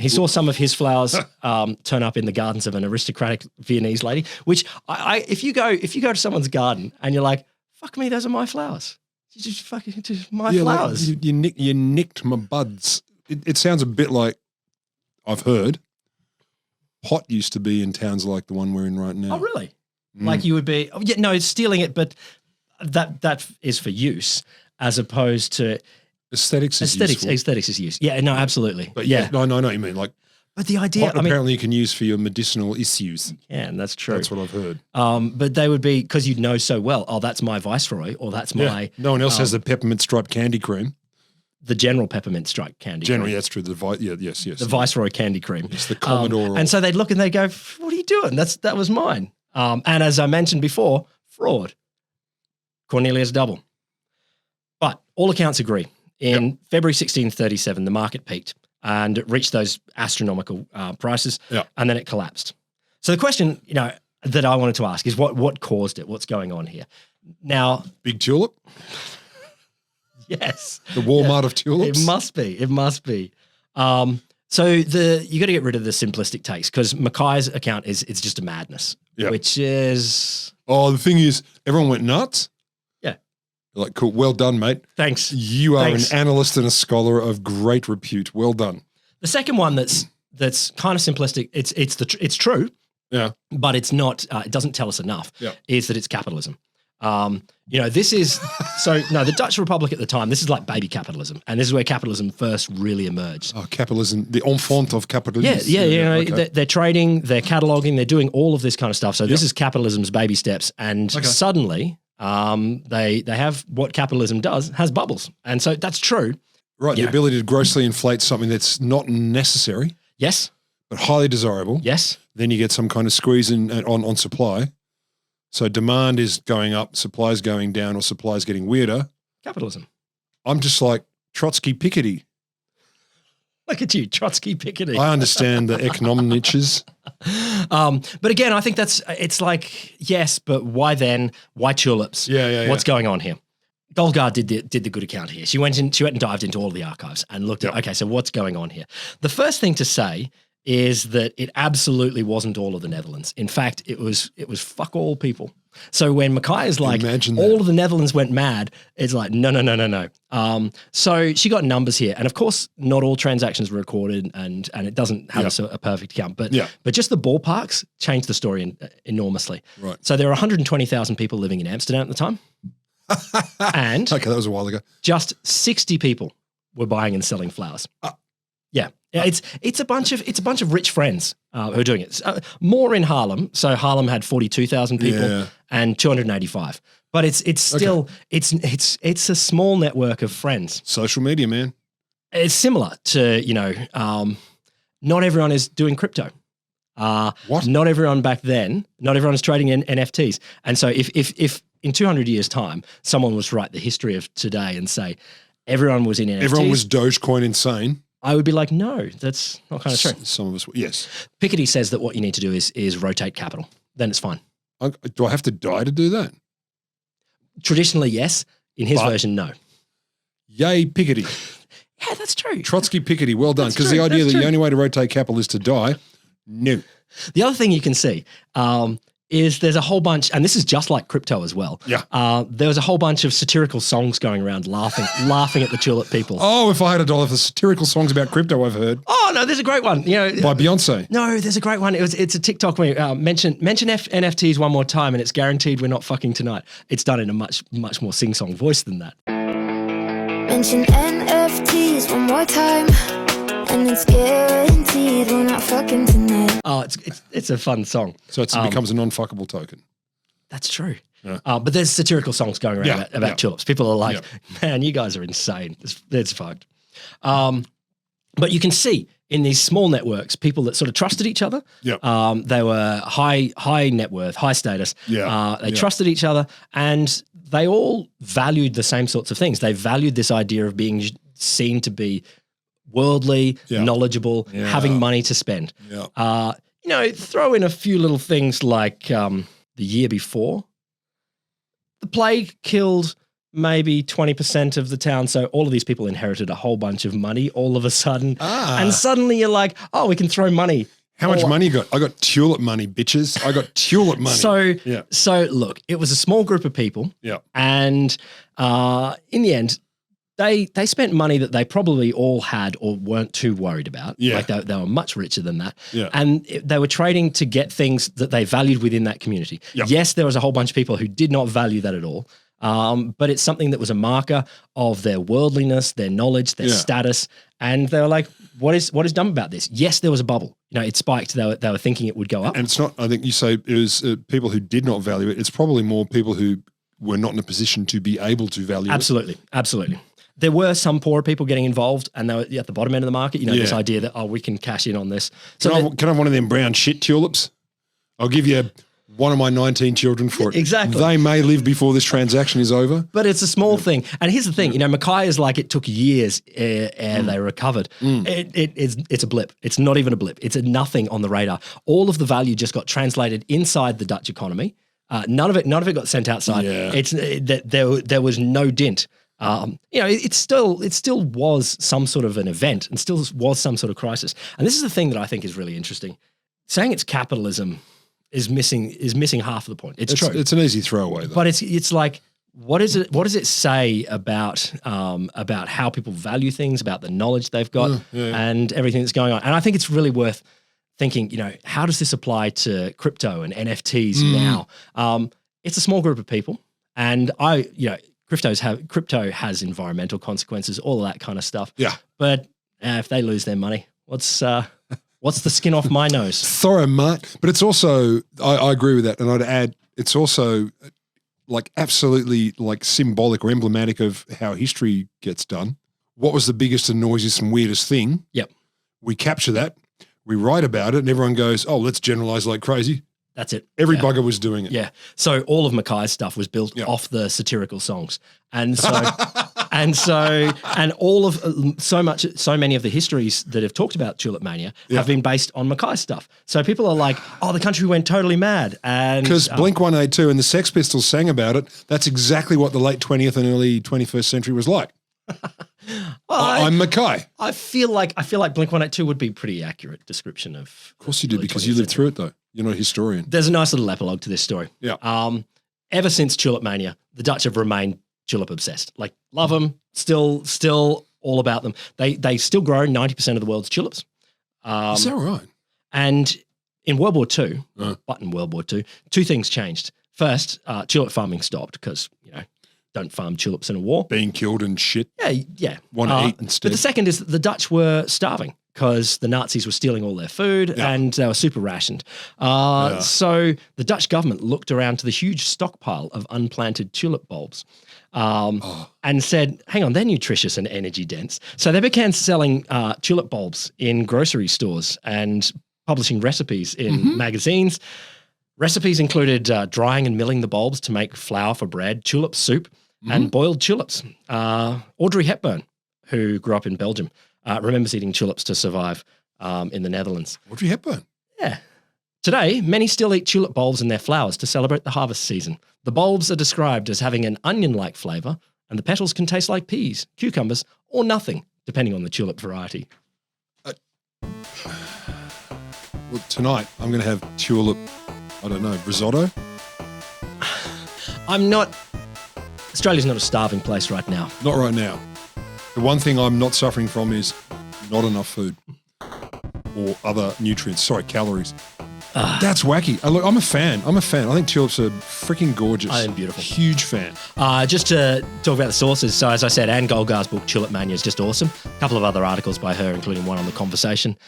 He saw some of his flowers turn up in the gardens of an aristocratic Viennese lady, which if you go to someone's garden and you're like, fuck me, those are my flowers. Just my flowers. Like you nicked my buds. It sounds a bit like I've heard. Pot used to be in towns like the one we're in right now. Oh, really? Like you would be? Oh, yeah, no, it's stealing it, but that is for use as opposed to aesthetics. Aesthetics is use. Yeah, no, absolutely. But yeah, no, I know what you mean. Like, but the idea, pot apparently you can use for your medicinal issues. Yeah, and that's true. That's what I've heard. But they would be because you'd know so well. Oh, that's my Viceroy, or that's my. No one else has the peppermint striped candy cream. The general peppermint striped candy cream. That's true. Yes. The Viceroy candy cream. It's the Commodore. And so they'd look and they'd go, what are you doing? That was mine. And as I mentioned before, fraud. Cornelius double. But all accounts agree. In February 1637, the market peaked and it reached those astronomical prices, and then it collapsed. So the question, that I wanted to ask is what caused it? What's going on here? Now, big tulip? Yes. The Walmart of tulips? It must be. So you got to get rid of the simplistic takes because Mackay's account is just a madness, which is... Oh, the thing is, everyone went nuts? Yeah. Like, cool. Well done, mate. Thanks. You are Thanks. an analyst and a scholar of great repute. Well done. The second one that's kind of simplistic. It's true, Yeah. but it's not. It doesn't tell us enough. Yeah. Is that it's capitalism? This is the Dutch Republic at the time. This is like baby capitalism, and this is where capitalism first really emerged. Oh, capitalism, the enfant of capitalism. Okay. They're trading, they're cataloging, they're doing all of this kind of stuff. So this is capitalism's baby steps, and suddenly they have what capitalism does, has bubbles, and so that's true. Right, the ability to grossly inflate something that's not necessary. Yes. But highly desirable. Yes. Then you get some kind of squeeze on supply. So demand is going up, supply is going down, or supply is getting weirder. Capitalism. I'm just like Trotsky Piketty. Look at you, Trotsky Piketty. I understand the economic niches. But again, I think it's like, yes, but why then? Why tulips? Yeah. What's going on here? Golgard did the good account here. She went and dived into all the archives and looked at, okay, so what's going on here? The first thing to say is that it absolutely wasn't all of the Netherlands. In fact, it was fuck all people. So when Mackay is like, all of the Netherlands went mad, it's like, no. So she got numbers here. And of course, not all transactions were recorded and it doesn't have a perfect account. But just the ballparks changed the story enormously. Right. So there were 120,000 people living in Amsterdam at the time. And okay, that was a while ago. Just 60 people were buying and selling flowers. It's a bunch of rich friends who are doing it. More in Haarlem. So Haarlem had 42,000 people and 285. But it's still it's a small network of friends. Social media, man. It's similar to not everyone is doing crypto. What? Not everyone back then. Not everyone is trading in NFTs. And so if in 200 years' time someone was to write the history of today and say everyone was in NFTs, everyone was Dogecoin insane. I would be like, no, that's not kind of true. Some of us, yes. Piketty says that what you need to do is rotate capital. Then it's fine. Do I have to die to do that? Traditionally, yes. In his version, no. Yay, Piketty. Yeah, that's true. Trotsky Piketty, well done. Because the idea that the only way to rotate capital is to die, no. The other thing you can see is there's a whole bunch, and this is just like crypto as well. Yeah. There was a whole bunch of satirical songs going around laughing at the tulip people. Oh, if I had $1 for satirical songs about crypto, I've heard. Oh, no, there's a great one. By Beyonce. No, there's a great one. It's a TikTok where mention NFTs one more time and it's guaranteed we're not fucking tonight. It's done in a much more sing-song voice than that. Mention NFTs one more time and it's guaranteed we're not fucking tonight. Oh, it's a fun song. So it becomes a non-fuckable token. That's true. Yeah. But there's satirical songs going around about tulips. People are like, man, you guys are insane. It's fucked. But you can see in these small networks, people that sort of trusted each other. Yeah. They were high net worth, high status. Yeah. They trusted each other and they all valued the same sorts of things. They valued this idea of being seen to be worldly, knowledgeable, having money to spend. Yeah. Throw in a few little things like the year before, the plague killed maybe 20% of the town. So all of these people inherited a whole bunch of money all of a sudden. And suddenly you're like, oh, we can throw money. How much money you got? I got tulip money, bitches. I got tulip money. So look, it was a small group of people. Yeah. And in the end, they spent money that they probably all had or weren't too worried about. Yeah. Like they were much richer than that. Yeah. And they were trading to get things that they valued within that community. Yep. Yes, there was a whole bunch of people who did not value that at all. But it's something that was a marker of their worldliness, their knowledge, their status. And they were like, what is dumb about this? Yes, there was a bubble. It spiked. They were thinking it would go up. And it's not, I think you say it was people who did not value it. It's probably more people who were not in a position to be able to value it. Absolutely. There were some poorer people getting involved and they were at the bottom end of the market. This idea that, we can cash in on this. So can I have one of them brown shit tulips? I'll give you one of my 19 children for it. Exactly. They may live before this transaction is over. But it's a small thing. And here's the thing, Mackay is like, it took years and they recovered. It's a blip. It's not even a blip. It's a nothing on the radar. All of the value just got translated inside the Dutch economy. None of it got sent outside. Yeah. There was no dint. It still was some sort of an event and still was some sort of crisis. And this is the thing that I think is really interesting. Saying it's capitalism is missing half of the point. It's true. It's an easy throwaway though. But it's like, what is it? What does it say about how people value things, about the knowledge they've got, and everything that's going on? And I think it's really worth thinking. How does this apply to crypto and NFTs now? It's a small group of people, and crypto has environmental consequences, all of that kind of stuff. Yeah, but if they lose their money, what's the skin off my nose? Thorough, Mark. But it's also, I agree with that, and I'd add, it's also like absolutely like symbolic or emblematic of how history gets done. What was the biggest and noisiest and weirdest thing? Yep. We capture that, we write about it, and everyone goes, oh, let's generalize like crazy. That's it. Every bugger was doing it. Yeah. So all of Mackay's stuff was built off the satirical songs. And so and all of so many of the histories that have talked about tulip mania have been based on Mackay's stuff. So people are like, oh, the country went totally mad. And because Blink-182 and the Sex Pistols sang about it, that's exactly what the late 20th and early 21st century was like. I'm Mackay. I feel like Blink-182 would be a pretty accurate description of. Of course you did, because you lived through it though. You're not a historian. There's a nice little epilogue to this story. Yeah. Ever since tulip mania, the Dutch have remained tulip obsessed. Like, love them, still all about them. They still grow 90% of the world's tulips. Is that right? And in World War II, two things changed. First, tulip farming stopped because, don't farm tulips in a war. Being killed and shit. Yeah. Want to eat instead. But the second is that the Dutch were starving because the Nazis were stealing all their food and they were super rationed. So the Dutch government looked around to the huge stockpile of unplanted tulip bulbs and said, hang on, they're nutritious and energy dense. So they began selling tulip bulbs in grocery stores and publishing recipes in magazines. Recipes included drying and milling the bulbs to make flour for bread, tulip soup, and boiled tulips. Audrey Hepburn, who grew up in Belgium, remembers eating tulips to survive in the Netherlands. Audrey Hepburn? Yeah. Today, many still eat tulip bulbs and their flowers to celebrate the harvest season. The bulbs are described as having an onion-like flavour, and the petals can taste like peas, cucumbers, or nothing, depending on the tulip variety. Well, tonight I'm going to have tulip, I don't know, risotto? Australia's not a starving place right now. Not right now. The one thing I'm not suffering from is not enough food or other nutrients. Sorry, calories. That's wacky. Look, I'm a fan. I think tulips are freaking gorgeous. I am beautiful. Huge fan. Just to talk about the sources. So as I said, Anne Golgar's book, Tulip Mania, is just awesome. A couple of other articles by her, including one on The Conversation.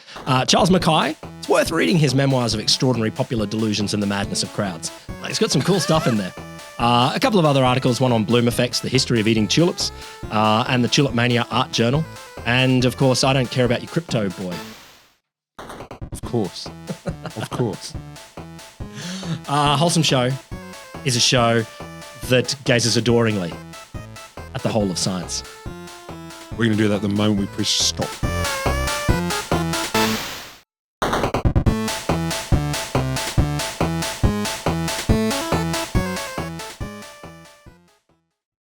Charles Mackay, it's worth reading his memoirs of extraordinary popular delusions and the madness of crowds. He's got some cool stuff in there. A couple of other articles, one on bloom effects, the history of eating tulips, and the Tulip Mania Art Journal. And, of course, I Don't Care About Your Crypto Boy. Of course. Of course. Wholesome Show is a show that gazes adoringly at the whole of science. We're going to do that the moment we press stop.